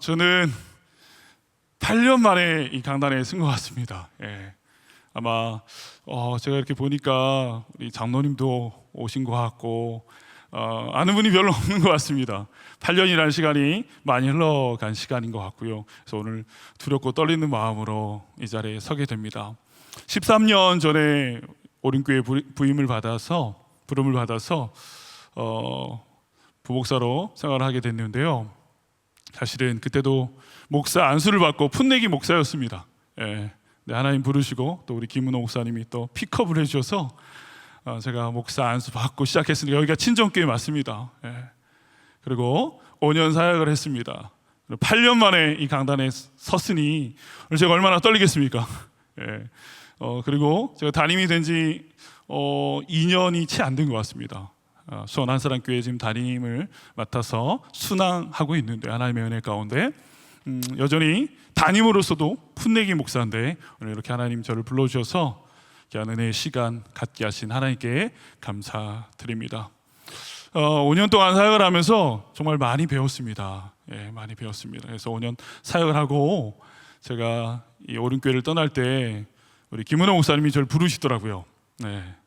저는 8년 만에 이 강단에 쓴 것 같습니다. 아마 제가 이렇게 보니까 우리 장로님도 오신 것 같고 아는 분이 별로 없는 것 같습니다. 8년이라는 시간이 많이 흘러간 시간인 것 같고요. 그래서 오늘 두렵고 떨리는 마음으로 이 자리에 서게 됩니다. 13년 전에 오륜교회 부름을 받아서 부목사로 생활을 하게 됐는데요. 사실은 그때도 목사 안수를 받고 풋내기 목사였습니다. 하나님 부르시고 또 우리 김은호 목사님이 또 픽업을 해주셔서 제가 목사 안수 받고 시작했으니까 여기가 친정교회 맞습니다. 그리고 5년 사역을 했습니다. 8년 만에 이 강단에 섰으니 오늘 제가 얼마나 떨리겠습니까? 그리고 제가 담임이 된 지 2년이 채 안 된 것 같습니다. 수원 한사랑교회 지금 담임을 맡아서 순항하고 있는데 하나님의 은혜 가운데 여전히 담임으로서도 풋내기 목사인데 오늘 이렇게 하나님 저를 불러주셔서 귀한 은혜의 시간 갖게 하신 하나님께 감사드립니다. 5년 동안 사역을 하면서 정말 많이 배웠습니다. 많이 배웠습니다. 그래서 5년 사역을 하고 제가 이 오륜교회를 떠날 때 우리 김은호 목사님이 저를 부르시더라고요.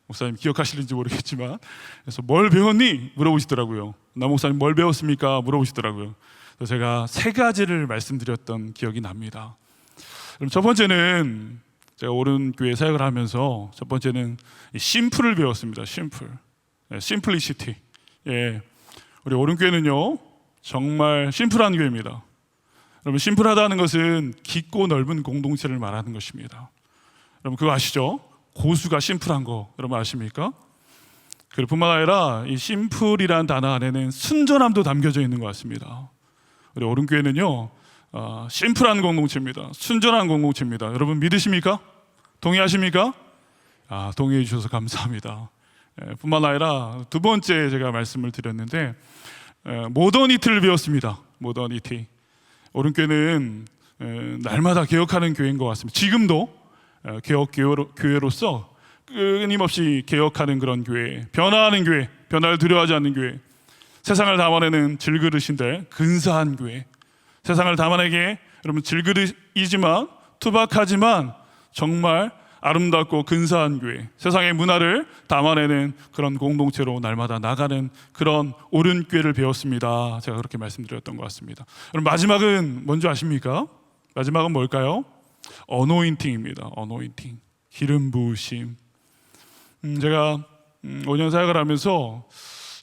목사님 기억하시는지 모르겠지만 그래서 뭘 배웠니? 물어보시더라고요. 나 목사님 뭘 배웠습니까? 물어보시더라고요. 그래서 제가 3가지를 말씀드렸던 기억이 납니다. 그럼 첫 번째는 제가 오륜교회 사역을 하면서 첫 번째는 심플을 배웠습니다. 심플리시티. 우리 오륜교회는요 정말 심플한 교회입니다. 여러분, 심플하다는 것은 깊고 넓은 공동체를 말하는 것입니다. 여러분 그거 아시죠? 고수가 심플한 거 여러분 아십니까? 그리고 뿐만 아니라 이 심플이라는 단어 안에는 순전함도 담겨져 있는 것 같습니다. 우리 오륜교회는요 심플한 공동체입니다. 순전한 공동체입니다. 여러분 믿으십니까? 동의하십니까? 동의해 주셔서 감사합니다. 뿐만 아니라 두 번째 제가 말씀을 드렸는데 모더니티를 배웠습니다. 모더니티. 오륜교회는 날마다 개혁하는 교회인 것 같습니다. 지금도 개혁교회로서 끊임없이 개혁하는 그런 교회, 변화하는 교회, 변화를 두려워하지 않는 교회, 세상을 담아내는 질그릇인데 근사한 교회, 세상을 담아내게 여러분 질그릇이지만 투박하지만 정말 아름답고 근사한 교회, 세상의 문화를 담아내는 그런 공동체로 날마다 나가는 그런 오륜교회를 배웠습니다. 제가 그렇게 말씀드렸던 것 같습니다. 그럼 마지막은 뭔지 아십니까? 마지막은 뭘까요? 어노인팅입니다. 어노인팅, 기름 부으심. 제가 5년 사역을 하면서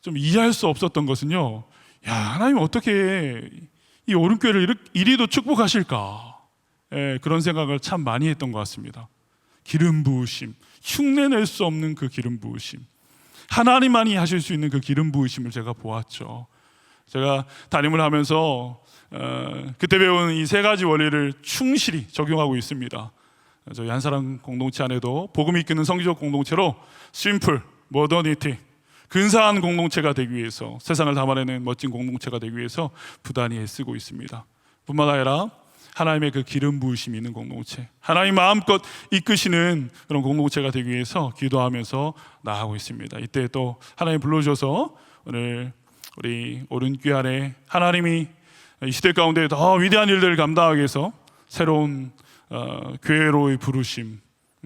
좀 이해할 수 없었던 것은요, 하나님 어떻게 이 오륜교회를 이리도 축복하실까? 그런 생각을 참 많이 했던 것 같습니다. 기름 부으심, 흉내낼 수 없는 그 기름 부으심, 하나님만이 하실 수 있는 그 기름 부으심을 제가 보았죠. 제가 담임을 하면서 그때 배운 이 3가지 원리를 충실히 적용하고 있습니다. 저희 한사랑 공동체 안에도 복음이 이끄는 성기적 공동체로 심플, 모더니티, 근사한 공동체가 되기 위해서, 세상을 담아내는 멋진 공동체가 되기 위해서 부단히 애쓰고 있습니다. 뿐만 아니라 하나님의 그 기름 부으심이 있는 공동체, 하나님 마음껏 이끄시는 그런 공동체가 되기 위해서 기도하면서 나아가고 있습니다. 이때 또 하나님 불러주셔서 오늘 우리 오륜교회 안에 하나님이 이 시대 가운데 더 위대한 일들을 감당하기 위해서 새로운 교회로의 부르심,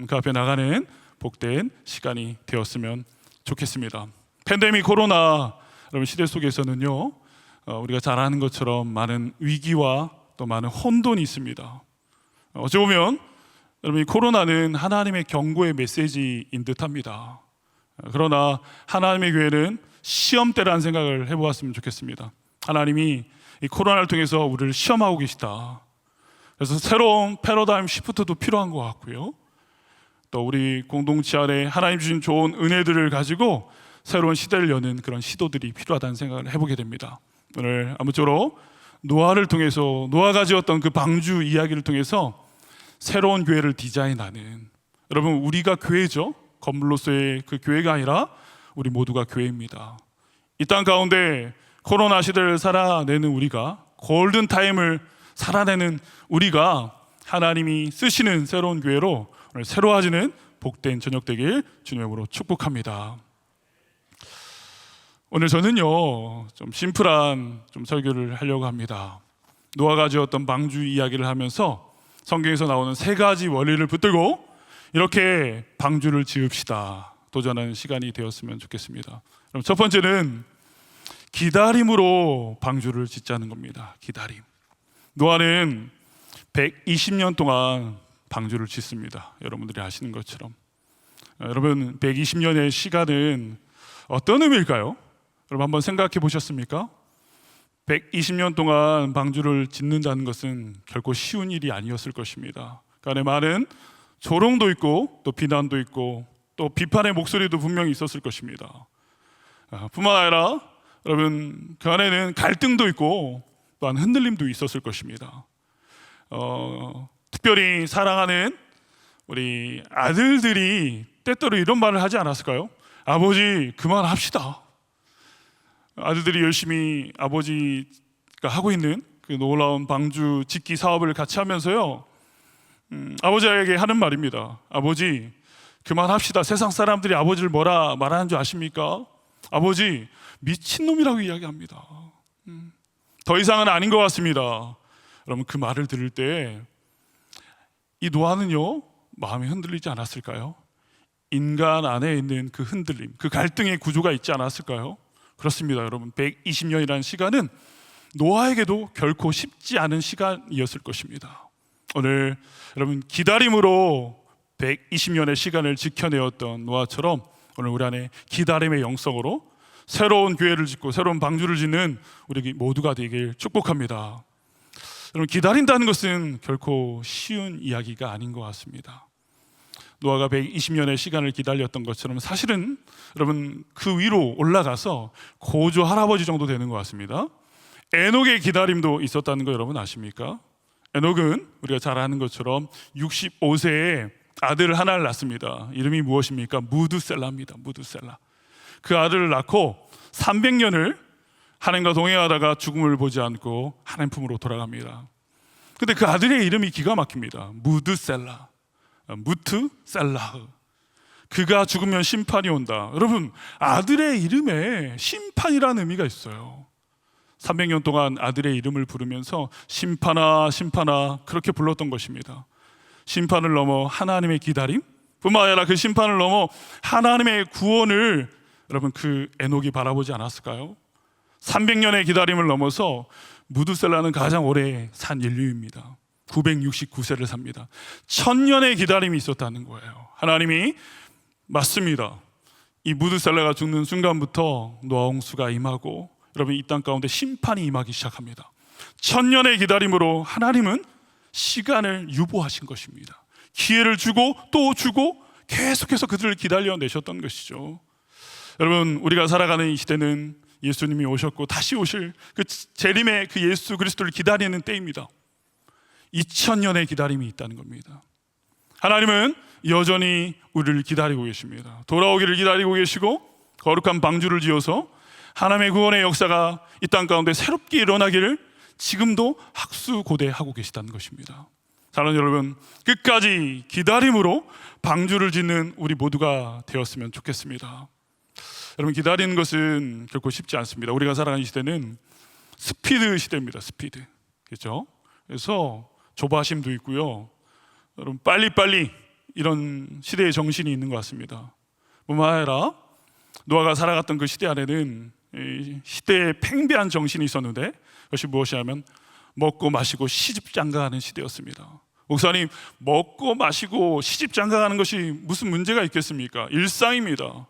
그 앞에 나가는 복된 시간이 되었으면 좋겠습니다. 팬데믹 코로나 여러분 시대 속에서는요 우리가 잘 아는 것처럼 많은 위기와 또 많은 혼돈이 있습니다. 어찌 보면 여러분 이 코로나는 하나님의 경고의 메시지인 듯합니다. 그러나 하나님의 교회는 시험대라는 생각을 해보았으면 좋겠습니다. 하나님이 이 코로나를 통해서 우리를 시험하고 계시다. 그래서 새로운 패러다임 시프트도 필요한 것 같고요. 또 우리 공동체 안에 하나님 주신 좋은 은혜들을 가지고 새로운 시대를 여는 그런 시도들이 필요하다는 생각을 해보게 됩니다. 오늘 아무쪼록 노아를 통해서, 노아가 지었던 그 방주 이야기를 통해서 새로운 교회를 디자인하는, 여러분 우리가 교회죠. 건물로서의 그 교회가 아니라 우리 모두가 교회입니다. 이 땅 가운데 코로나 시대를 살아내는 우리가, 골든타임을 살아내는 우리가 하나님이 쓰시는 새로운 교회로 오늘 새로워지는 복된 저녁 되길 주님으로 축복합니다. 오늘 저는요 좀 심플한 설교를 하려고 합니다. 노아가 지었던 방주 이야기를 하면서 성경에서 나오는 세 가지 원리를 붙들고 이렇게 방주를 지읍시다 도전하는 시간이 되었으면 좋겠습니다. 그럼 첫 번째는 기다림으로 방주를 짓자는 겁니다. 기다림. 노아는 120년 동안 방주를 짓습니다. 여러분들이 아시는 것처럼. 여러분 120년의 시간은 어떤 의미일까요? 여러분 한번 생각해 보셨습니까? 120년 동안 방주를 짓는다는 것은 결코 쉬운 일이 아니었을 것입니다. 그 안에 많은 조롱도 있고 또 비난도 있고 또 비판의 목소리도 분명히 있었을 것입니다. 뿐만 아니라 여러분 그 안에는 갈등도 있고 또한 흔들림도 있었을 것입니다. 특별히 사랑하는 우리 아들들이 때때로 이런 말을 하지 않았을까요? 아버지 그만합시다. 아들들이 열심히 아버지가 하고 있는 그 놀라운 방주 짓기 사업을 같이 하면서요, 아버지에게 하는 말입니다. 아버지 그만합시다. 세상 사람들이 아버지를 뭐라 말하는 줄 아십니까? 아버지 미친놈이라고 이야기합니다. 더 이상은 아닌 것 같습니다. 여러분 그 말을 들을 때 이 노아는요 마음이 흔들리지 않았을까요? 인간 안에 있는 그 흔들림, 그 갈등의 구조가 있지 않았을까요? 그렇습니다. 여러분 120년이라는 시간은 노아에게도 결코 쉽지 않은 시간이었을 것입니다. 오늘 여러분 기다림으로 120년의 시간을 지켜내었던 노아처럼 오늘 우리 안에 기다림의 영성으로 새로운 교회를 짓고 새로운 방주를 짓는 우리 모두가 되길 축복합니다. 여러분 기다린다는 것은 결코 쉬운 이야기가 아닌 것 같습니다. 노아가 120년의 시간을 기다렸던 것처럼 사실은 여러분 그 위로 올라가서 고조 할아버지 정도 되는 것 같습니다. 에녹의 기다림도 있었다는 거 여러분 아십니까? 에녹은 우리가 잘 아는 것처럼 65세에 아들을 하나를 낳습니다. 이름이 무엇입니까? 무드셀라입니다. 무드셀라. 그 아들을 낳고 300년을 하나님과 동행하다가 죽음을 보지 않고 하나님 품으로 돌아갑니다. 근데 그 아들의 이름이 기가 막힙니다. 무드셀라. 무트셀라흐. 그가 죽으면 심판이 온다. 여러분 아들의 이름에 심판이라는 의미가 있어요. 300년 동안 아들의 이름을 부르면서 심판아 심판아 그렇게 불렀던 것입니다. 심판을 넘어 하나님의 기다림 뿐만 아니라 그 심판을 넘어 하나님의 구원을 여러분 그 에녹이 바라보지 않았을까요? 300년의 기다림을 넘어서 무드셀라는 가장 오래 산 인류입니다. 969세를 삽니다. 1000년의 기다림이 있었다는 거예요. 하나님이 맞습니다. 이 무드셀라가 죽는 순간부터 노아 홍수가 임하고 여러분 이 땅 가운데 심판이 임하기 시작합니다. 1000년의 기다림으로 하나님은 시간을 유보하신 것입니다. 기회를 주고 또 주고 계속해서 그들을 기다려내셨던 것이죠. 여러분 우리가 살아가는 이 시대는 예수님이 오셨고 다시 오실 그 재림의 그 예수 그리스도를 기다리는 때입니다. 2000년의 기다림이 있다는 겁니다. 하나님은 여전히 우리를 기다리고 계십니다. 돌아오기를 기다리고 계시고 거룩한 방주를 지어서 하나님의 구원의 역사가 이 땅 가운데 새롭게 일어나기를 지금도 학수고대하고 계시다는 것입니다. 사랑하는 여러분, 끝까지 기다림으로 방주를 짓는 우리 모두가 되었으면 좋겠습니다. 여러분 기다리는 것은 결코 쉽지 않습니다. 우리가 살아가는 시대는 스피드 시대입니다. 스피드. 그렇죠? 그래서 조바심도 있고요. 여러분 빨리빨리 이런 시대의 정신이 있는 것 같습니다. 뿐만 아니라 노아가 살아갔던 그 시대 안에는 시대의 팽배한 정신이 있었는데 그것이 무엇이냐면 먹고 마시고 시집장가하는 시대였습니다. 목사님 먹고 마시고 시집장가하는 것이 무슨 문제가 있겠습니까? 일상입니다.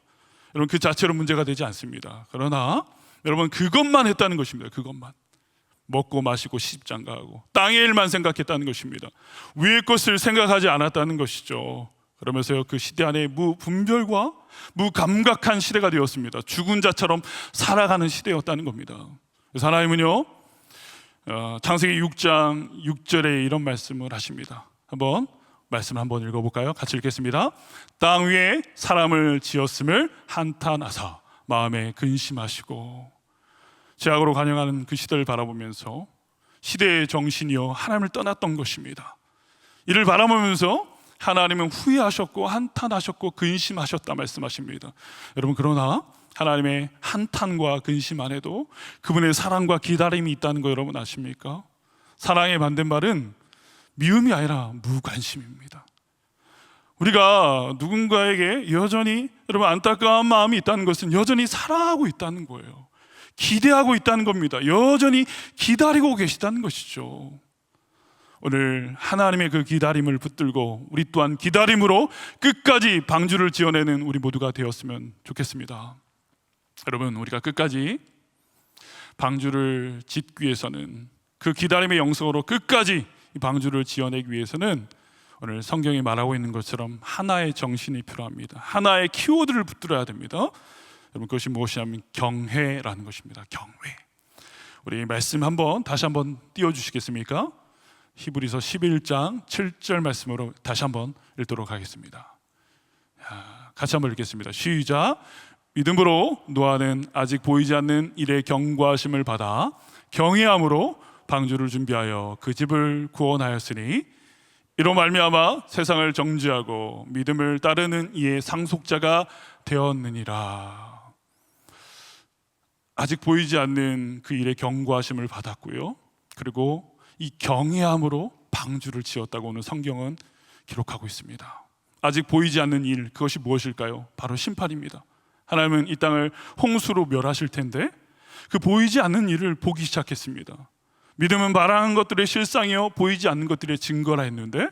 여러분 그 자체로 문제가 되지 않습니다. 그러나 여러분 그것만 했다는 것입니다. 그것만 먹고 마시고 시집장가하고 땅의 일만 생각했다는 것입니다. 위의 것을 생각하지 않았다는 것이죠. 그러면서 그 시대 안에 무분별과 무감각한 시대가 되었습니다. 죽은 자처럼 살아가는 시대였다는 겁니다. 그래서 하나님은요 창세기 6장 6절에 이런 말씀을 하십니다. 말씀 한번 읽어볼까요? 같이 읽겠습니다. 땅 위에 사람을 지었음을 한탄하사 마음에 근심하시고. 죄악으로 관영하는 그 시대를 바라보면서 시대의 정신이요 하나님을 떠났던 것입니다. 이를 바라보면서 하나님은 후회하셨고 한탄하셨고 근심하셨다 말씀하십니다. 여러분 그러나 하나님의 한탄과 근심 안에도 그분의 사랑과 기다림이 있다는 거 여러분 아십니까? 사랑의 반대말은 미움이 아니라 무관심입니다. 우리가 누군가에게 여전히 여러분 안타까운 마음이 있다는 것은 여전히 사랑하고 있다는 거예요. 기대하고 있다는 겁니다. 여전히 기다리고 계시다는 것이죠. 오늘 하나님의 그 기다림을 붙들고 우리 또한 기다림으로 끝까지 방주를 지어내는 우리 모두가 되었으면 좋겠습니다. 여러분, 우리가 끝까지 방주를 짓기 위해서는, 그 기다림의 영성으로 끝까지 이 방주를 지어내기 위해서는 오늘 성경이 말하고 있는 것처럼 하나의 정신이 필요합니다. 하나의 키워드를 붙들어야 됩니다. 여러분, 그것이 무엇이냐면 경외라는 것입니다. 경외. 우리 말씀 다시 한번 띄워주시겠습니까? 히브리서 11장 7절 말씀으로 다시 한번 읽도록 하겠습니다. 같이 한번 읽겠습니다. 시작. 믿음으로 노아는 아직 보이지 않는 일의 경고하심을 받아 경외함으로 방주를 준비하여 그 집을 구원하였으니 이로 말미암아 세상을 정죄하고 믿음을 따르는 이의 상속자가 되었느니라. 아직 보이지 않는 그 일의 경고하심을 받았고요, 그리고 이 경외함으로 방주를 지었다고 오늘 성경은 기록하고 있습니다. 아직 보이지 않는 일, 그것이 무엇일까요? 바로 심판입니다. 하나님은 이 땅을 홍수로 멸하실 텐데 그 보이지 않는 일을 보기 시작했습니다. 믿음은 바라는 것들의 실상이요 보이지 않는 것들의 증거라 했는데,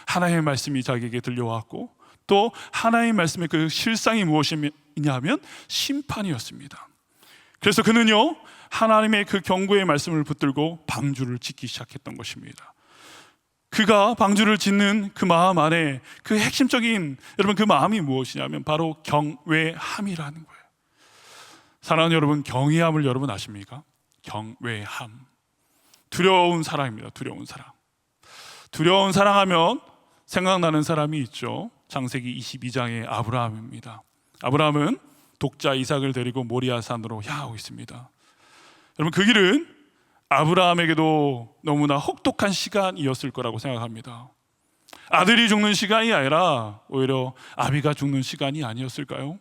하나님의 말씀이 자기에게 들려왔고 또 하나님의 말씀의 그 실상이 무엇이냐 하면 심판이었습니다. 그래서 그는요 하나님의 그 경고의 말씀을 붙들고 방주를 짓기 시작했던 것입니다. 그가 방주를 짓는 그 마음 안에 그 핵심적인 여러분 그 마음이 무엇이냐면 바로 경외함이라는 거예요. 사랑하는 여러분, 경외함을 여러분 아십니까? 경외함, 두려운 사랑입니다. 두려운 사랑. 두려운 사랑하면 생각나는 사람이 있죠. 창세기 22장의 아브라함입니다. 아브라함은 독자 이삭을 데리고 모리아산으로 향하고 있습니다. 여러분, 그 길은 아브라함에게도 너무나 혹독한 시간이었을 거라고 생각합니다. 아들이 죽는 시간이 아니라 오히려 아비가 죽는 시간이 아니었을까요?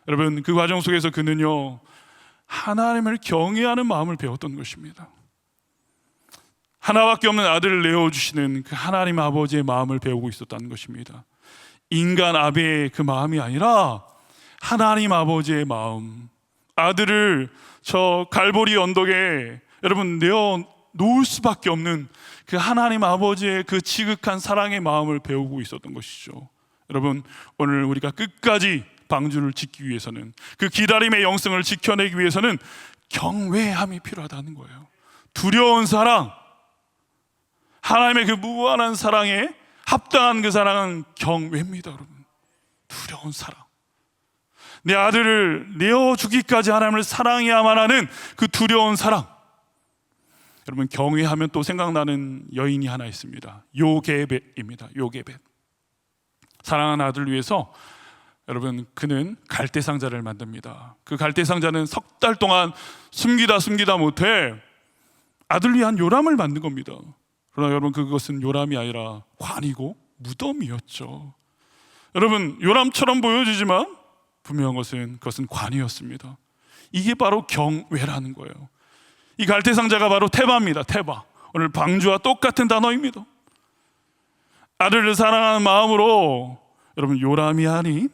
여러분, 그 과정 속에서 그는요 하나님을 경외하는 마음을 배웠던 것입니다. 하나밖에 없는 아들을 내어주시는 그 하나님 아버지의 마음을 배우고 있었다는 것입니다. 인간 아비의 그 마음이 아니라 하나님 아버지의 마음, 아들을 저 갈보리 언덕에 여러분 내어 놓을 수밖에 없는 그 하나님 아버지의 그 지극한 사랑의 마음을 배우고 있었던 것이죠. 여러분, 오늘 우리가 끝까지 방주를 짓기 위해서는, 그 기다림의 영성을 지켜내기 위해서는 경외함이 필요하다는 거예요. 두려운 사랑, 하나님의 그 무한한 사랑에 합당한 그 사랑은 경외입니다. 여러분, 두려운 사랑, 내 아들을 내어주기까지 하나님을 사랑해야만 하는 그 두려운 사랑. 여러분, 경외하면 또 생각나는 여인이 하나 있습니다. 요게벳입니다. 요게벳. 사랑하는 아들을 위해서 여러분 그는 갈대상자를 만듭니다. 그 갈대상자는 석 달 동안 숨기다 못해 아들을 위한 요람을 만든 겁니다. 그러나 여러분, 그것은 요람이 아니라 관이고 무덤이었죠. 여러분, 요람처럼 보여지지만 분명한 것은 그것은 관이었습니다. 이게 바로 경외라는 거예요. 이 갈대상자가 바로 테바입니다. 테바. 오늘 방주와 똑같은 단어입니다. 아들을 사랑하는 마음으로 여러분 요람이 아닌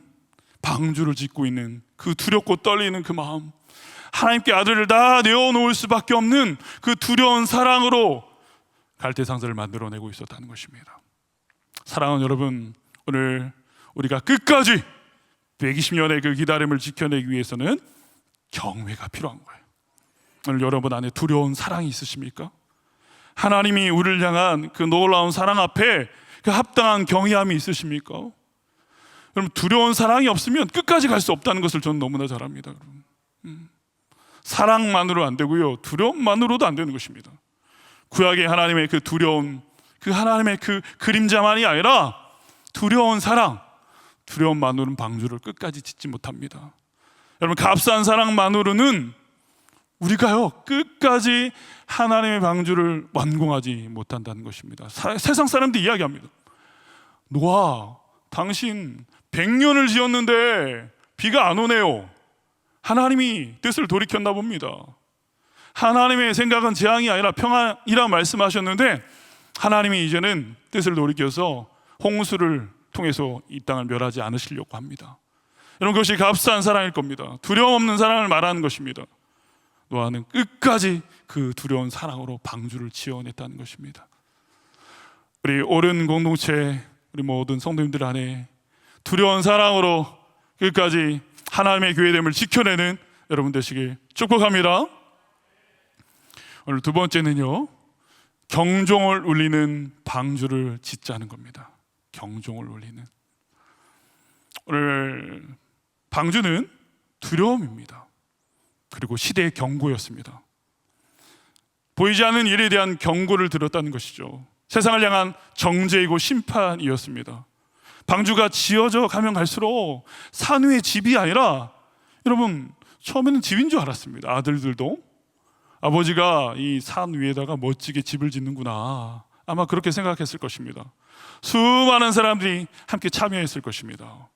방주를 짓고 있는 그 두렵고 떨리는 그 마음, 하나님께 아들을 다 내어놓을 수밖에 없는 그 두려운 사랑으로 갈대상자를 만들어내고 있었다는 것입니다. 사랑하는 여러분, 오늘 우리가 끝까지 120년의 그 기다림을 지켜내기 위해서는 경외가 필요한 거예요. 오늘 여러분 안에 두려운 사랑이 있으십니까? 하나님이 우리를 향한 그 놀라운 사랑 앞에 그 합당한 경외함이 있으십니까? 여러분, 두려운 사랑이 없으면 끝까지 갈 수 없다는 것을 저는 너무나 잘 압니다. 사랑만으로 안 되고요, 두려움만으로도 안 되는 것입니다. 구약의 하나님의 그 두려움, 그 하나님의 그 그림자만이 아니라 두려운 사랑, 두려움만으로는 방주를 끝까지 짓지 못합니다. 여러분, 값싼 사랑만으로는 우리가요 끝까지 하나님의 방주를 완공하지 못한다는 것입니다. 세상 사람들이 이야기합니다. 노아, 당신 100년을 지었는데 비가 안 오네요. 하나님이 뜻을 돌이켰나 봅니다. 하나님의 생각은 재앙이 아니라 평안이라 말씀하셨는데 하나님이 이제는 뜻을 돌이켜서 홍수를 통해서 이 땅을 멸하지 않으시려고 합니다. 여러분, 그것이 값싼 사랑일 겁니다. 두려움 없는 사랑을 말하는 것입니다. 노아는 끝까지 그 두려운 사랑으로 방주를 지어냈다는 것입니다. 우리 옳은 공동체, 우리 모든 성도님들 안에 두려운 사랑으로 끝까지 하나님의 교회됨을 지켜내는 여러분 되시길 축복합니다. 오늘 두 번째는요, 경종을 울리는 방주를 짓자는 겁니다. 경종을 울리는. 오늘 방주는 두려움입니다. 그리고 시대의 경고였습니다. 보이지 않는 일에 대한 경고를 들었다는 것이죠. 세상을 향한 정죄이고 심판이었습니다. 방주가 지어져 가면 갈수록 산 위의 집이 아니라, 여러분, 처음에는 집인 줄 알았습니다. 아들들도 아버지가 이 산 위에다가 멋지게 집을 짓는구나, 아마 그렇게 생각했을 것입니다. 수많은 사람들이 함께 참여했을 것입니다.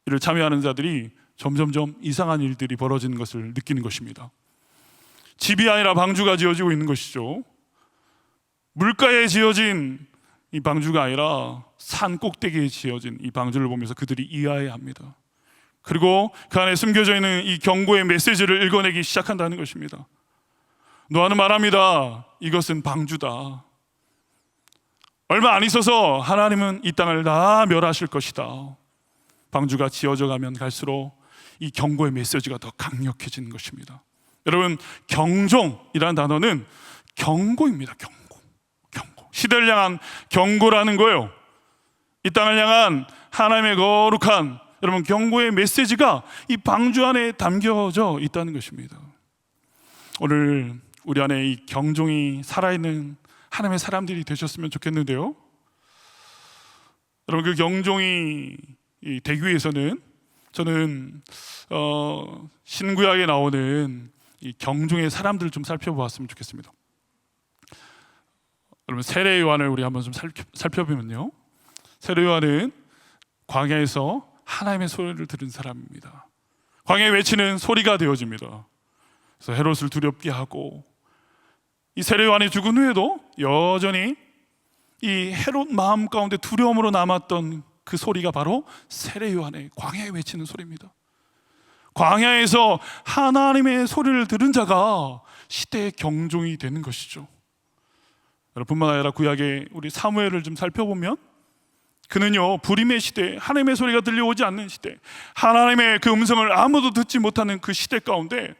이를 참여하는 자들이 점점점 이상한 일들이 벌어지는 것을 느끼는 것입니다. 집이 아니라 방주가 지어지고 있는 것이죠. 물가에 지어진 이 방주가 아니라 산 꼭대기에 지어진 이 방주를 보면서 그들이 이해합니다. 그리고 그 안에 숨겨져 있는 이 경고의 메시지를 읽어내기 시작한다는 것입니다. 노아는 말합니다. 이것은 방주다. 얼마 안 있어서 하나님은 이 땅을 다 멸하실 것이다. 방주가 지어져 가면 갈수록 이 경고의 메시지가 더 강력해지는 것입니다. 여러분, 경종이라는 단어는 경고입니다. 경고. 시대를 향한 경고라는 거예요. 이 땅을 향한 하나님의 거룩한, 여러분, 경고의 메시지가 이 방주 안에 담겨져 있다는 것입니다. 오늘 우리 안에 이 경종이 살아있는 하나님의 사람들이 되셨으면 좋겠는데요. 여러분, 그 경종이 되기 위해서는 저는 신구약에 나오는 이 경종의 사람들을 좀 살펴보았으면 좋겠습니다. 여러분, 세례 요한을 우리 한번 좀 살펴보면요, 세례 요한은 광야에서 하나님의 소리를 들은 사람입니다. 광야에 외치는 소리가 되어집니다. 그래서 헤롯을 두렵게 하고, 이 세례 요한이 죽은 후에도 여전히 이 헤롯 마음 가운데 두려움으로 남았던 그 소리가 바로 세례 요한의 광야에 외치는 소리입니다. 광야에서 하나님의 소리를 들은 자가 시대의 경종이 되는 것이죠. 뿐만 아니라 구약의 우리 사무엘을 좀 살펴보면 그는요, 불임의 시대, 하나님의 소리가 들려오지 않는 시대, 하나님의 그 음성을 아무도 듣지 못하는 그 시대 가운데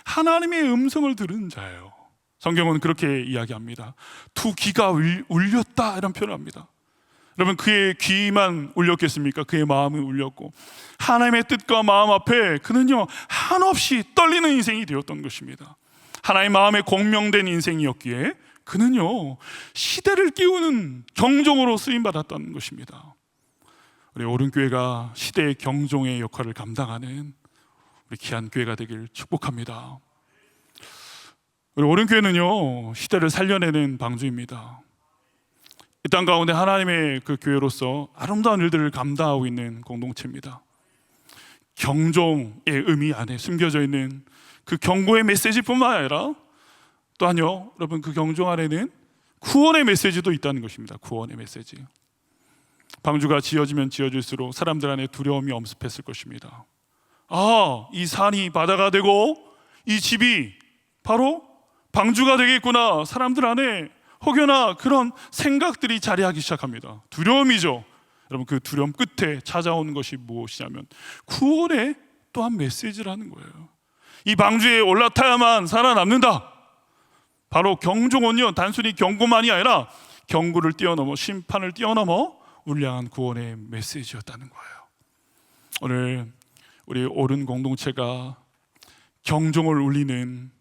하나님의 음성을 들은 자예요. 성경은 그렇게 이야기합니다. 두 귀가 울렸다, 이런 표현을 합니다. 여러분, 그의 귀만 울렸겠습니까? 그의 마음이 울렸고, 하나님의 뜻과 마음 앞에 그는요, 한없이 떨리는 인생이 되었던 것입니다. 하나님의 마음에 공명된 인생이었기에 그는요, 시대를 깨우는 경종으로 쓰임받았다는 것입니다. 우리 오른교회가 시대의 경종의 역할을 감당하는 우리 귀한 교회가 되길 축복합니다. 우리 오른교회는요, 시대를 살려내는 방주입니다. 이 땅 가운데 하나님의 그 교회로서 아름다운 일들을 감당하고 있는 공동체입니다. 경종의 의미 안에 숨겨져 있는 그 경고의 메시지뿐만 아니라 또한요, 여러분, 그 경종 안에는 구원의 메시지도 있다는 것입니다. 구원의 메시지. 방주가 지어지면 지어질수록 사람들 안에 두려움이 엄습했을 것입니다. 아, 이 산이 바다가 되고 이 집이 바로 방주가 되겠구나. 사람들 안에 혹여나 그런 생각들이 자리하기 시작합니다. 두려움이죠. 여러분, 그 두려움 끝에 찾아오는 것이 무엇이냐면 구원의 또한 메시지라는 거예요. 이 방주에 올라타야만 살아남는다. 바로 경종은요, 단순히 경고만이 아니라 경고를 뛰어넘어 심판을 뛰어넘어 울량한 구원의 메시지였다는 거예요. 오늘 우리 옳은 공동체가 경종을 울리는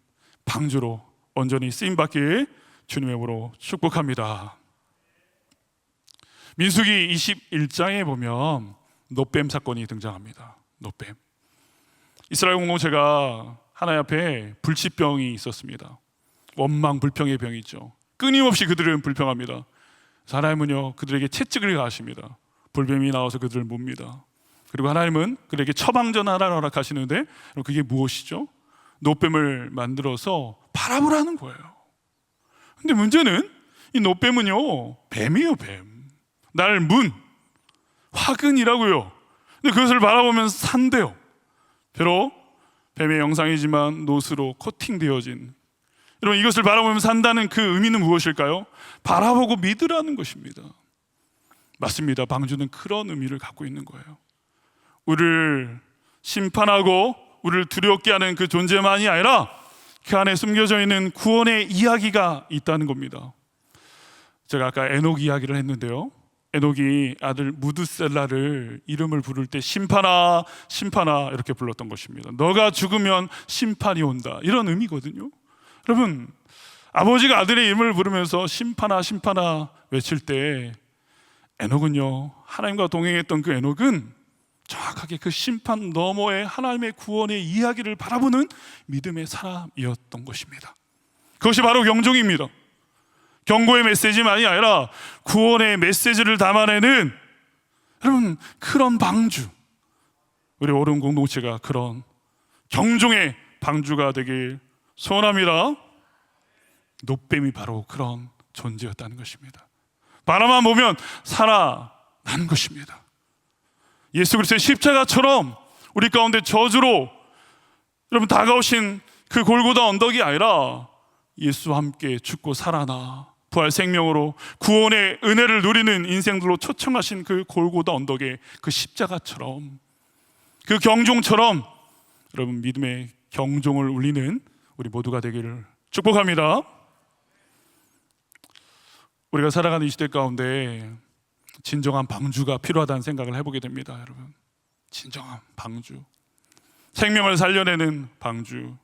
방주로 온전히 쓰임받기를 주님의 이름으로 축복합니다. 민수기 21장에 보면 놋뱀 사건이 등장합니다. 놋뱀. 이스라엘 공동체가 하나님 앞에 불치병이 있었습니다. 원망 불평의 병이죠. 끊임없이 그들은 불평합니다. 하나님은요, 그들에게 채찍을 가하십니다. 불뱀이 나와서 그들을 뭅니다. 그리고 하나님은 그들에게 처방전 하나를 허락하시는데 그게 무엇이죠? 놋뱀을 만들어서 바라보라는 거예요. 근데 문제는 이 노뱀은요, 뱀이에요, 뱀. 날 문, 화근이라고요. 근데 그것을 바라보면 산대요. 비록 뱀의 영상이지만 노스로 코팅되어진, 여러분, 이것을 바라보면 산다는 그 의미는 무엇일까요? 바라보고 믿으라는 것입니다. 맞습니다. 방주는 그런 의미를 갖고 있는 거예요. 우리를 심판하고 우리를 두렵게 하는 그 존재만이 아니라 그 안에 숨겨져 있는 구원의 이야기가 있다는 겁니다. 제가 아까 에녹 이야기를 했는데요, 에녹이 아들 무드셀라를 이름을 부를 때 심판아 심판아 이렇게 불렀던 것입니다. 너가 죽으면 심판이 온다, 이런 의미거든요. 여러분, 아버지가 아들의 이름을 부르면서 심판아 심판아 외칠 때 에녹은요, 하나님과 동행했던 그 에녹은 정확하게 그 심판 너머의 하나님의 구원의 이야기를 바라보는 믿음의 사람이었던 것입니다. 그것이 바로 경종입니다. 경고의 메시지만이 아니라 구원의 메시지를 담아내는, 여러분, 그런 방주, 우리 오른 공동체가 그런 경종의 방주가 되길 소원합니다. 노뱀이 바로 그런 존재였다는 것입니다. 바라만 보면 살아나는 것입니다. 예수 그리스도의 십자가처럼 우리 가운데 저주로 여러분 다가오신 그 골고다 언덕이 아니라 예수와 함께 죽고 살아나 부활 생명으로 구원의 은혜를 누리는 인생들로 초청하신 그 골고다 언덕의 그 십자가처럼, 그 경종처럼 여러분 믿음의 경종을 울리는 우리 모두가 되기를 축복합니다. 우리가 살아가는 이 시대 가운데 진정한 방주가 필요하다는 생각을 해보게 됩니다. 여러분, 진정한 방주, 생명을 살려내는 방주,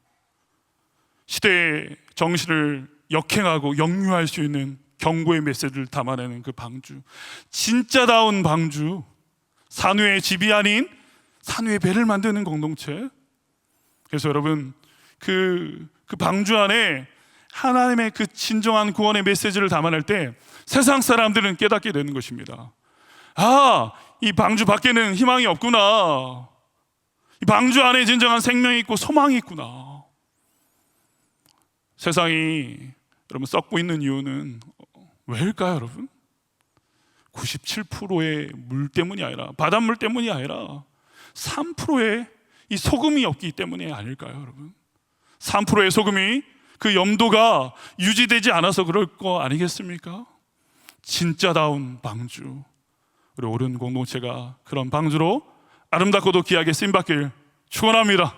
시대의 정신을 역행하고 역류할 수 있는 경고의 메시지를 담아내는 그 방주, 진짜다운 방주, 산 위의 집이 아닌 산 위의 배를 만드는 공동체. 그래서 여러분, 그 방주 안에 하나님의 그 진정한 구원의 메시지를 담아낼 때 세상 사람들은 깨닫게 되는 것입니다. 아, 이 방주 밖에는 희망이 없구나. 이 방주 안에 진정한 생명이 있고 소망이 있구나. 세상이 여러분 썩고 있는 이유는 왜일까요, 여러분? 97%의 물 때문이 아니라, 바닷물 때문이 아니라 3%의 이 소금이 없기 때문이 아닐까요, 여러분? 3%의 소금이, 그 염도가 유지되지 않아서 그럴 거 아니겠습니까? 진짜다운 방주, 우리 오른 공동체가 그런 방주로 아름답고도 귀하게 쓰임받길 축원합니다.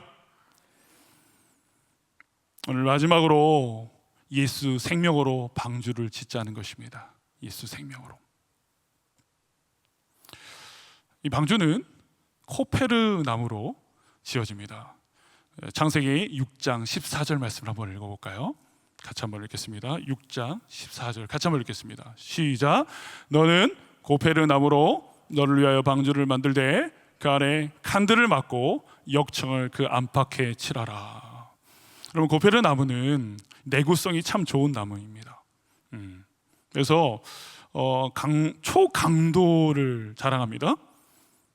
오늘 마지막으로 예수 생명으로 방주를 짓자는 것입니다. 예수 생명으로. 이 방주는 코페르 나무로 지어집니다. 창세기 6장 14절 말씀을 한번 읽어볼까요? 같이 한번 읽겠습니다. 6장 14절 같이 한번 읽겠습니다. 시작. 너는 고페르 나무로 너를 위하여 방주를 만들되 그 안에 칸들을 막고 역청을 그 안팎에 칠하라. 여러분, 고페르 나무는 내구성이 참 좋은 나무입니다. 그래서 초강도를 자랑합니다.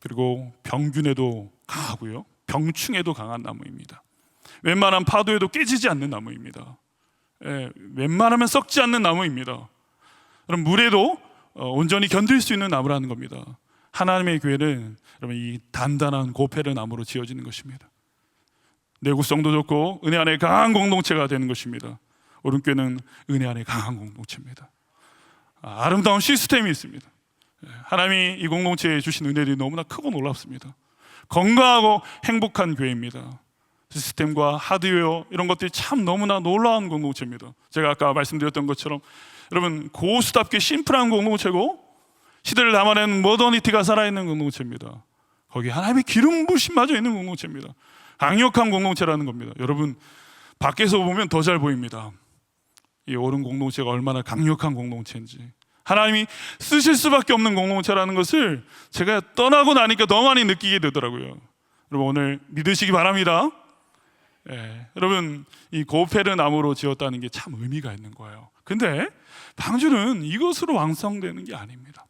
그리고 병균에도 강하고요, 병충해도 강한 나무입니다. 웬만한 파도에도 깨지지 않는 나무입니다. 웬만하면 썩지 않는 나무입니다. 그럼 물에도 온전히 견딜 수 있는 나무라는 겁니다. 하나님의 교회는 여러분 이 단단한 고페르 나무로 지어지는 것입니다. 내구성도 좋고 은혜 안에 강한 공동체가 되는 것입니다. 오른교회는 은혜 안에 강한 공동체입니다. 아름다운 시스템이 있습니다. 하나님이 이 공동체에 주신 은혜들이 너무나 크고 놀랍습니다. 건강하고 행복한 교회입니다. 시스템과 하드웨어 이런 것들이 참 너무나 놀라운 공동체입니다. 제가 아까 말씀드렸던 것처럼 여러분 고수답게 심플한 공동체고 시대를 담아내는 모더니티가 살아있는 공동체입니다. 거기에 하나님의 기름 부심마저 있는 공동체입니다. 강력한 공동체라는 겁니다. 여러분 밖에서 보면 더 잘 보입니다. 이 오른 공동체가 얼마나 강력한 공동체인지, 하나님이 쓰실 수밖에 없는 공동체라는 것을 제가 떠나고 나니까 더 많이 느끼게 되더라고요. 여러분 오늘 믿으시기 바랍니다. 여러분 이 고페르 나무로 지었다는 게 참 의미가 있는 거예요. 근데 방주는 이것으로 완성되는 게 아닙니다.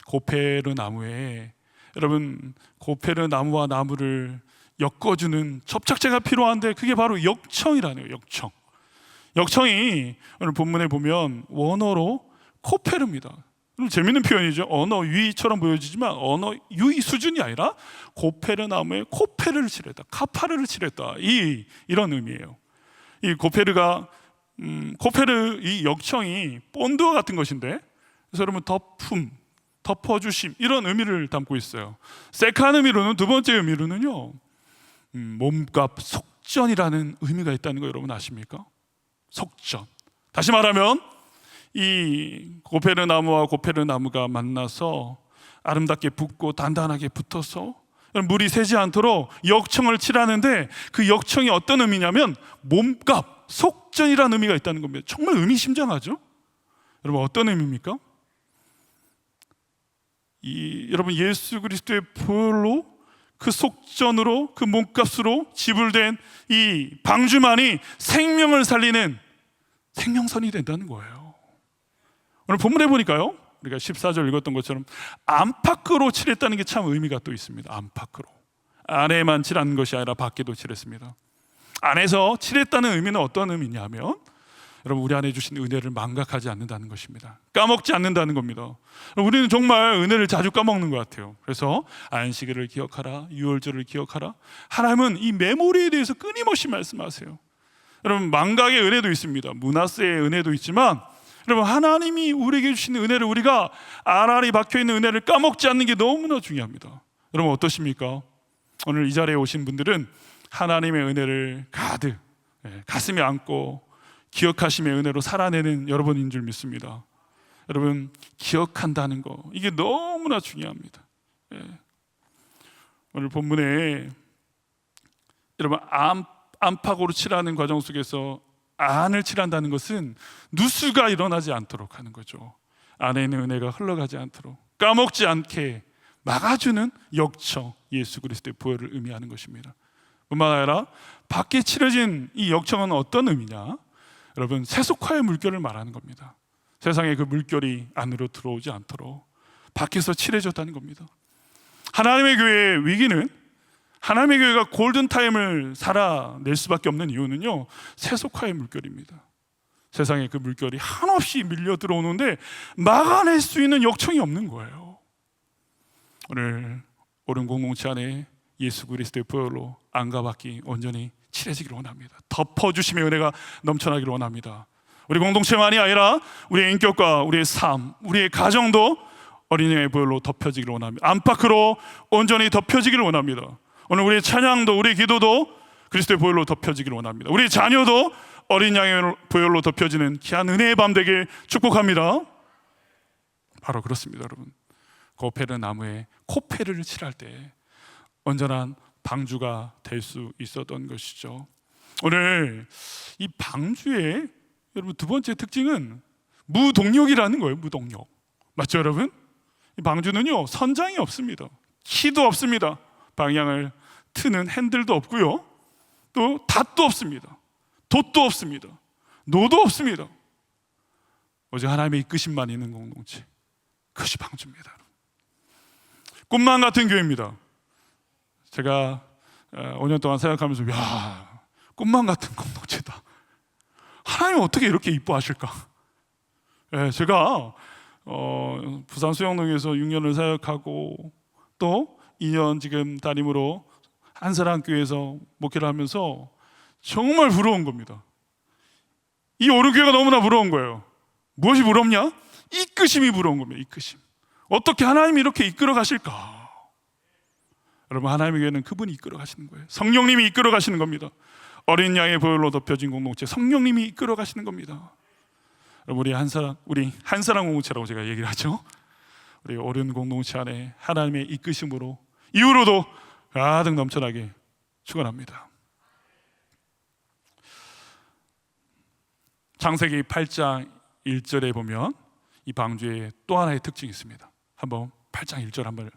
고페르 나무에 여러분 고페르 나무와 나무를 엮어주는 접착제가 필요한데 그게 바로 역청이라네요. 역청이 오늘 본문에 보면 원어로 코페르입니다. 재밌는 표현이죠. 언어 유희처럼 보여지지만 언어 유희 수준이 아니라 고페르 나무에 코페르를 칠했다, 카파르를 칠했다, 이런 의미예요. 이 고페르가 코페르 이 역청이 본드와 같은 것인데, 그래서 여러분 덮음, 덮어주심 이런 의미를 담고 있어요. 세칸 의미로는, 두 번째 의미로는요, 몸값 속전이라는 의미가 있다는 거 여러분 아십니까? 속전. 다시 말하면 이 고페르 나무와 고페르 나무가 만나서 아름답게 붙고 단단하게 붙어서 물이 새지 않도록 역청을 칠하는데, 그 역청이 어떤 의미냐면 몸값, 속전이라는 의미가 있다는 겁니다. 정말 의미심장하죠? 여러분 어떤 의미입니까? 여러분 예수 그리스도의 보혈로, 그 속전으로, 그 몸값으로 지불된 이 방주만이 생명을 살리는 생명선이 된다는 거예요. 오늘 본문에 보니까요, 우리가 14절 읽었던 것처럼 안팎으로 칠했다는 게 참 의미가 또 있습니다. 안팎으로, 안에만 칠한 것이 아니라 밖에도 칠했습니다. 안에서 칠했다는 의미는 어떤 의미냐면, 여러분 우리 안에 주신 은혜를 망각하지 않는다는 것입니다. 까먹지 않는다는 겁니다. 우리는 정말 은혜를 자주 까먹는 것 같아요. 그래서 안식일을 기억하라, 유월절을 기억하라. 하나님은 이 메모리에 대해서 끊임없이 말씀하세요. 여러분 망각의 은혜도 있습니다. 문하세의 은혜도 있지만, 여러분 하나님이 우리에게 주신 은혜를, 우리가 알알이 박혀있는 은혜를 까먹지 않는 게 너무나 중요합니다. 여러분 어떠십니까? 오늘 이 자리에 오신 분들은 하나님의 은혜를 가득 가슴에 안고 기억하심의 은혜로 살아내는 여러분인 줄 믿습니다. 여러분 기억한다는 거, 이게 너무나 중요합니다. 오늘 본문에 여러분 안팎으로 칠하는 과정 속에서 안을 칠한다는 것은 누수가 일어나지 않도록 하는 거죠. 안에 있는 은혜가 흘러가지 않도록, 까먹지 않게 막아주는 역청, 예수 그리스도의 보혈을 의미하는 것입니다. 뿐만 아니라 밖에 칠해진 이 역청은 어떤 의미냐? 여러분 세속화의 물결을 말하는 겁니다. 세상에 그 물결이 안으로 들어오지 않도록 밖에서 칠해졌다는 겁니다. 하나님의 교회의 위기는, 하나님의 교회가 골든타임을 살아낼 수밖에 없는 이유는요, 세속화의 물결입니다. 세상에 그 물결이 한없이 밀려 들어오는데 막아낼 수 있는 역청이 없는 거예요. 오늘 오른 공동체 안에 예수 그리스도의 보혈로 안과 밖이 온전히 칠해지기를 원합니다. 덮어주심의 은혜가 넘쳐나기를 원합니다. 우리 공동체만이 아니라 우리의 인격과 우리의 삶, 우리의 가정도 어린 양의 보혈로 덮여지기를 원합니다. 안팎으로 온전히 덮여지기를 원합니다. 오늘 우리의 찬양도, 우리의 기도도 그리스도의 보혈로 덮여지기를 원합니다. 우리 자녀도 어린 양의 보혈로 덮여지는 귀한 은혜의 밤 되길 축복합니다. 바로 그렇습니다, 여러분. 고페르 나무에 코페르를 칠할 때 온전한 방주가 될 수 있었던 것이죠. 오늘 이 방주의 여러분 두 번째 특징은 무동력이라는 거예요. 무동력. 맞죠, 여러분? 이 방주는요, 선장이 없습니다. 키도 없습니다. 방향을 트는 핸들도 없고요, 또 닷도 없습니다. 돛도 없습니다. 노도 없습니다. 오직 하나님의 이끄심만 있는 공동체, 그것이 방주입니다. 꿈만 같은 교회입니다. 제가 5년 동안 생각하면서, 야, 꿈만 같은 공동체다. 하나님 어떻게 이렇게 이뻐하실까? 제가 부산 수영동에서 6년을 사역하고 또 2년 지금 담임으로 한사랑교회에서 목회를 하면서 정말 부러운 겁니다. 이 오른교회가 너무나 부러운 거예요. 무엇이 부럽냐? 이끄심이 부러운 겁니다. 이끄심. 어떻게 하나님이 이렇게 이끌어 가실까? 여러분 하나님의 교회는 그분이 이끌어 가시는 거예요. 성령님이 이끌어 가시는 겁니다. 어린 양의 보혈로 덮여진 공동체, 성령님이 이끌어 가시는 겁니다. 여러분 우리 한사랑 공동체라고 제가 얘기를 하죠. 우리 어린 공동체 안에 하나님의 이끄심으로 이후로도 가득 넘쳐나게 축원합니다. 창세기 8장 1절에 보면 이 방주에 또 하나의 특징이 있습니다. 한번 8장 1절 한번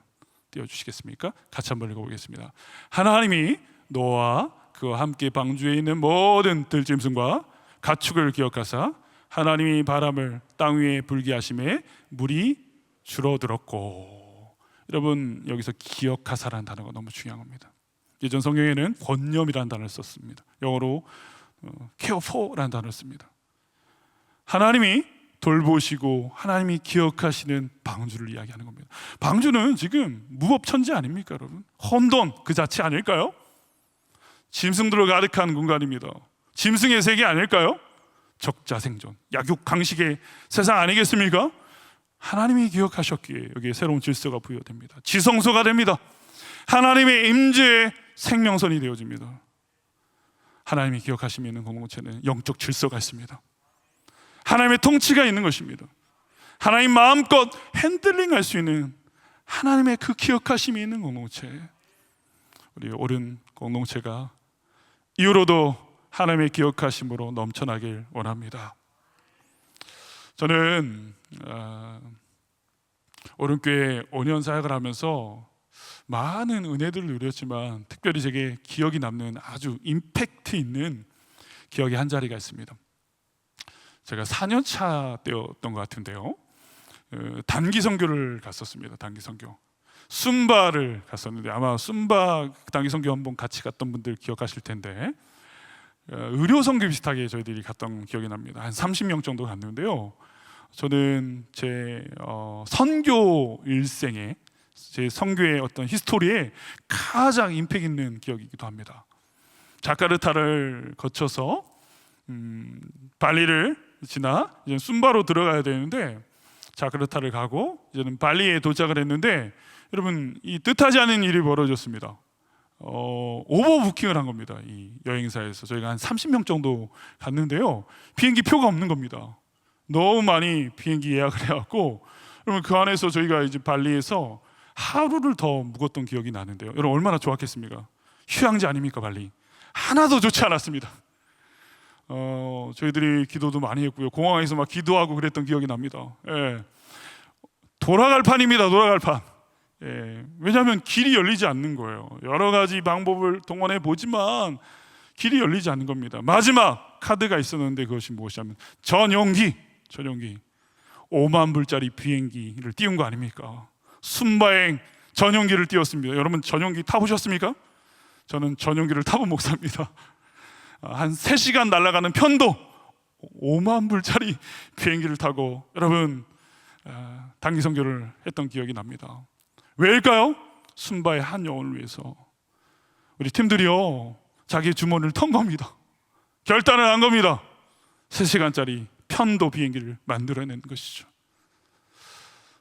띄워주시겠습니까? 같이 한번 읽어보겠습니다. 하나님이 노아와 그와 함께 방주에 있는 모든 들짐승과 가축을 기억하사 하나님이 바람을 땅 위에 불게 하심에 물이 줄어들었고. 여러분 여기서 기억하사라는 단어가 너무 중요한 겁니다. 예전 성경에는 권념이라는 단어를 썼습니다. 영어로 care for라는 단어를 씁니다. 하나님이 돌보시고 하나님이 기억하시는 방주를 이야기하는 겁니다. 방주는 지금 무법천지 아닙니까, 여러분? 혼돈 그 자체 아닐까요? 짐승들로 가득한 공간입니다. 짐승의 세계 아닐까요? 적자생존, 약육강식의 세상 아니겠습니까? 하나님이 기억하셨기에 여기에 새로운 질서가 부여됩니다. 지성소가 됩니다. 하나님의 임재의 생명선이 되어집니다. 하나님이 기억하심이 있는 공동체는 영적 질서가 있습니다. 하나님의 통치가 있는 것입니다. 하나님 마음껏 핸들링할 수 있는 하나님의 그 기억하심이 있는 공동체, 우리 옳은 공동체가 이후로도 하나님의 기억하심으로 넘쳐나길 원합니다. 저는 오른교회 5년 사역을 하면서 많은 은혜들을 누렸지만 특별히 제게 기억이 남는 아주 임팩트 있는 기억의 한 자리가 있습니다. 제가 4년 차 때였던 것 같은데요, 단기 선교를 갔었습니다. 단기 선교 순바를 갔었는데, 아마 순바 단기 선교 한번 같이 갔던 분들 기억하실 텐데, 의료 선교 비슷하게 저희들이 갔던 기억이 납니다. 한 30명 정도 갔는데요, 저는 제 선교 일생에, 제 선교의 어떤 히스토리에 가장 임팩 있는 기억이기도 합니다. 자카르타를 거쳐서 발리를 지나 이제 순바로 들어가야 되는데, 자카르타를 가고 이제는 발리에 도착을 했는데, 여러분 이 뜻하지 않은 일이 벌어졌습니다. 오버부킹을 한 겁니다. 이 여행사에서 저희가 한 30명 정도 갔는데요, 비행기 표가 없는 겁니다. 너무 많이 비행기 예약을 해갖고, 여러분 그 안에서 저희가 이제 발리에서 하루를 더 묵었던 기억이 나는데요, 여러분 얼마나 좋았겠습니까? 휴양지 아닙니까 발리? 하나도 좋지 않았습니다. 저희들이 기도도 많이 했고요, 공항에서 막 기도하고 그랬던 기억이 납니다. 예. 돌아갈 판입니다. 돌아갈 판. 예. 왜냐하면 길이 열리지 않는 거예요. 여러 가지 방법을 동원해 보지만 길이 열리지 않는 겁니다. 마지막 카드가 있었는데 그것이 무엇이냐면 전용기 5만 불짜리 비행기를 띄운 거 아닙니까? 순바행 전용기를 띄웠습니다. 여러분 전용기 타보셨습니까? 저는 전용기를 타본 목사입니다. 한 3시간 날아가는 편도 5만 불짜리 비행기를 타고 여러분 단기 선교를 했던 기억이 납니다. 왜일까요? 순바의 한 영혼을 위해서 우리 팀들이요, 자기 주머니를 턴 겁니다. 결단을 한 겁니다. 3시간짜리 편도 비행기를 만들어낸 것이죠.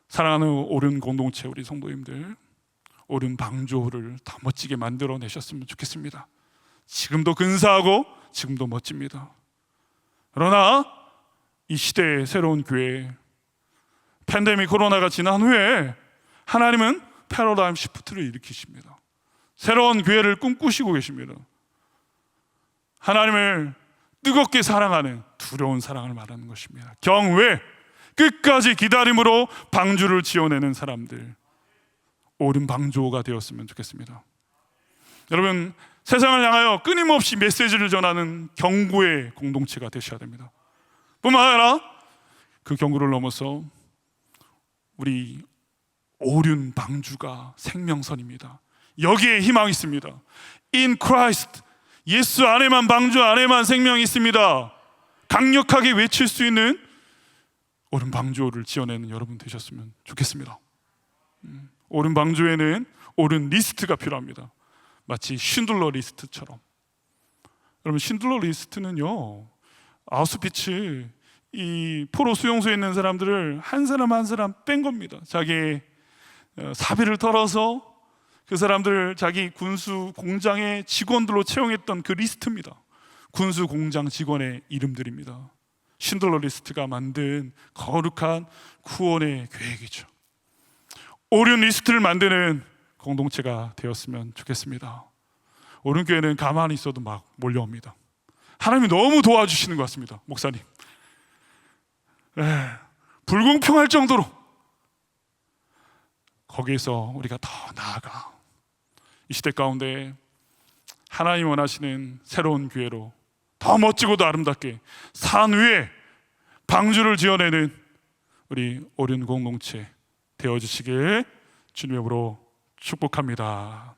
사랑하는 옳은 공동체 우리 성도님들, 옳은 방주를 더 멋지게 만들어내셨으면 좋겠습니다. 지금도 근사하고 지금도 멋집니다. 그러나 이 시대의 새로운 교회, 팬데믹 코로나가 지난 후에 하나님은 패러다임 시프트를 일으키십니다. 새로운 교회를 꿈꾸시고 계십니다. 하나님을 뜨겁게 사랑하는 두려운 사랑을 말하는 것입니다. 경외, 끝까지 기다림으로 방주를 지어내는 사람들, 옳은 방주가 되었으면 좋겠습니다. 여러분 세상을 향하여 끊임없이 메시지를 전하는 경고의 공동체가 되셔야 됩니다. 뿐만 아니라 그 경고를 넘어서 우리 옳은 방주가 생명선입니다. 여기에 희망이 있습니다. In Christ, 예수 안에만, 방주 안에만 생명이 있습니다. 강력하게 외칠 수 있는 옳은 방주를 지어내는 여러분 되셨으면 좋겠습니다. 옳은 방주에는 옳은 리스트가 필요합니다. 마치 쉰들러 리스트처럼. 여러분 쉰들러 리스트는요, 아우슈비츠 이 포로 수용소에 있는 사람들을 한 사람 한 사람 뺀 겁니다. 자기의 사비를 털어서 그 사람들 자기 군수 공장의 직원들로 채용했던 그 리스트입니다. 군수 공장 직원의 이름들입니다. 쉰들러 리스트가 만든 거룩한 구원의 계획이죠. 옳은 리스트를 만드는 공동체가 되었으면 좋겠습니다. 옳은 교회는 가만히 있어도 막 몰려옵니다. 하나님이 너무 도와주시는 것 같습니다. 목사님, 불공평할 정도로 거기에서 우리가 더 나아가 이 시대 가운데 하나님 원하시는 새로운 교회로 더 멋지고도 아름답게 산 위에 방주를 지어내는 우리 옳은 공동체 되어주시길 주님의 이름으로 축복합니다.